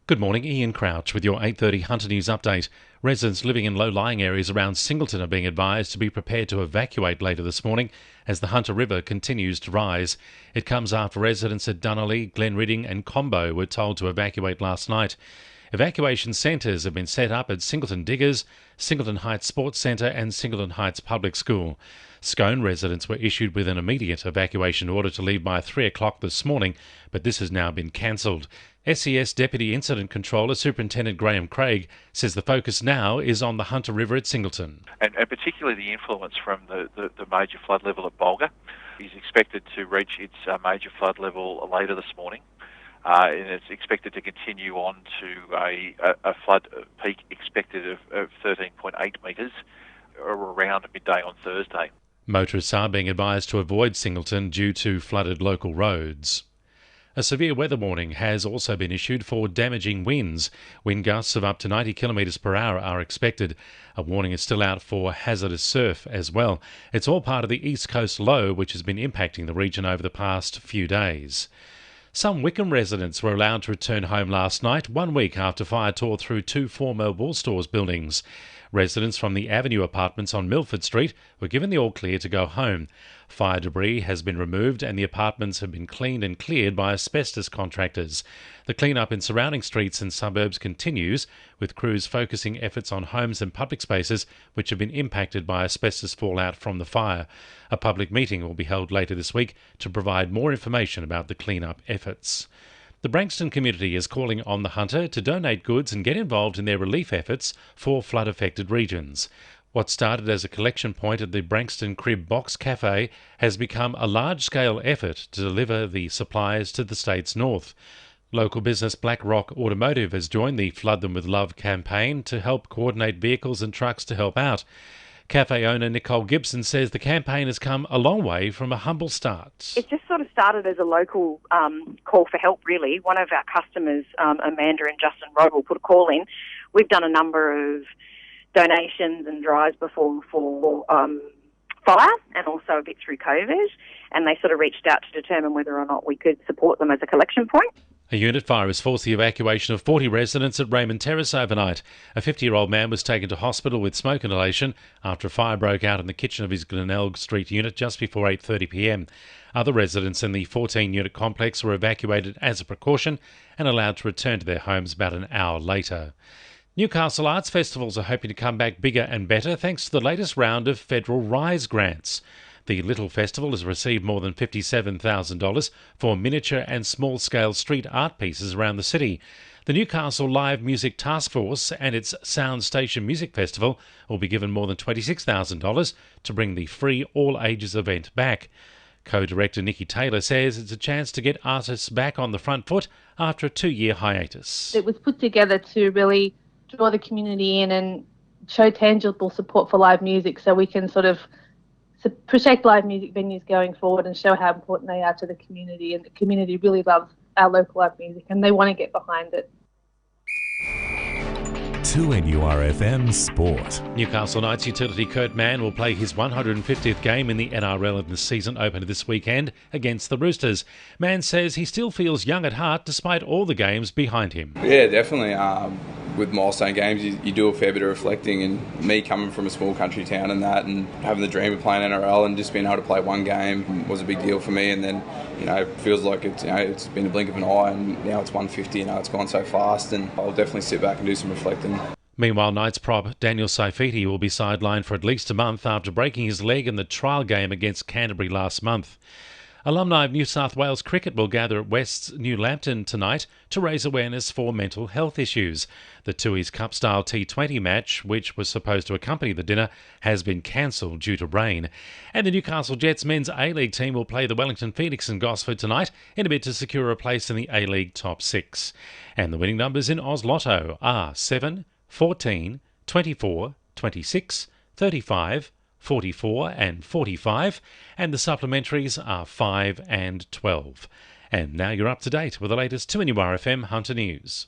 Good morning, Ian Crouch with your 8:30 Hunter News update. Residents living in low-lying areas around Singleton are being advised to be prepared to evacuate later this morning as the Hunter River continues to rise. It comes after residents at Dunolly, Glenridding and Combo were told to evacuate last night. Evacuation centres have been set up at Singleton Diggers, Singleton Heights Sports Centre and Singleton Heights Public School. Scone residents were issued with an immediate evacuation order to leave by 3 o'clock this morning, but this has now been cancelled. SES Deputy Incident Controller Superintendent Graham Craig says the focus now is on the Hunter River at Singleton. And particularly the influence from the major flood level at Bulga is expected to reach its major flood level later this morning. And it's expected to continue on to a flood peak expected of 13.8 metres around midday on Thursday. Motorists are being advised to avoid Singleton due to flooded local roads. A severe weather warning has also been issued for damaging winds. Wind gusts of up to 90 km per hour are expected. A warning is still out for hazardous surf as well. It's all part of the East Coast low, which has been impacting the region over the past few days. Some Wickham residents were allowed to return home last night, 1 week after fire tore through two former Wool Stores buildings. Residents from the Avenue apartments on Milford Street were given the all-clear to go home. Fire debris has been removed and the apartments have been cleaned and cleared by asbestos contractors. The clean-up in surrounding streets and suburbs continues, with crews focusing efforts on homes and public spaces which have been impacted by asbestos fallout from the fire. A public meeting will be held later this week to provide more information about the clean-up efforts. The Branxton community is calling on the Hunter to donate goods and get involved in their relief efforts for flood-affected regions. What started as a collection point at the Branxton Crib Box Cafe has become a large-scale effort to deliver the supplies to the state's north. Local business Black Rock Automotive has joined the Flood Them With Love campaign to help coordinate vehicles and trucks to help out. Cafe owner Nicole Gibson says the campaign has come a long way from a humble start. It just sort of started as a local call for help, really. One of our customers, Amanda and Justin Rodwell, put a call in. We've done a number of donations and drives before for fire and also a bit through COVID, and they sort of reached out to determine whether or not we could support them as a collection point. A unit fire has forced the evacuation of 40 residents at Raymond Terrace overnight. A 50-year-old man was taken to hospital with smoke inhalation after a fire broke out in the kitchen of his Glenelg Street unit just before 8:30 p.m. Other residents in the 14-unit complex were evacuated as a precaution and allowed to return to their homes about an hour later. Newcastle Arts Festivals are hoping to come back bigger and better thanks to the latest round of federal RISE grants. The Little Festival has received more than $57,000 for miniature and small-scale street art pieces around the city. The Newcastle Live Music Task Force and its Sound Station Music Festival will be given more than $26,000 to bring the free all-ages event back. Co-director Nikki Taylor says it's a chance to get artists back on the front foot after a 2-year hiatus. It was put together to really draw the community in and show tangible support for live music so we can sort of protect live music venues going forward and show how important they are to the community. And the community really loves our local live music and they want to get behind it. 2NURFM Sport. Newcastle Knights utility Kurt Mann will play his 150th game in the NRL in the season opener this weekend against the Roosters. Mann says he still feels young at heart despite all the games behind him. Yeah, definitely. With milestone games, you do a fair bit of reflecting, and me coming from a small country town and that, and having the dream of playing NRL and just being able to play one game was a big deal for me. And then, it feels like it's been a blink of an eye, and now it's 150. It's gone so fast, and I'll definitely sit back and do some reflecting. Meanwhile, Knights prop Daniel Saifiti will be sidelined for at least a month after breaking his leg in the trial game against Canterbury last month. Alumni of New South Wales Cricket will gather at West's New Lambton tonight to raise awareness for mental health issues. The Tooheys Cup-style T20 match, which was supposed to accompany the dinner, has been cancelled due to rain. And the Newcastle Jets men's A-League team will play the Wellington Phoenix in Gosford tonight in a bid to secure a place in the A-League top 6. And the winning numbers in Oz Lotto are 7, 14, 24, 26, 35, 44 and 45, and the supplementaries are 5 and 12. And now you're up to date with the latest 2NURFM Hunter News.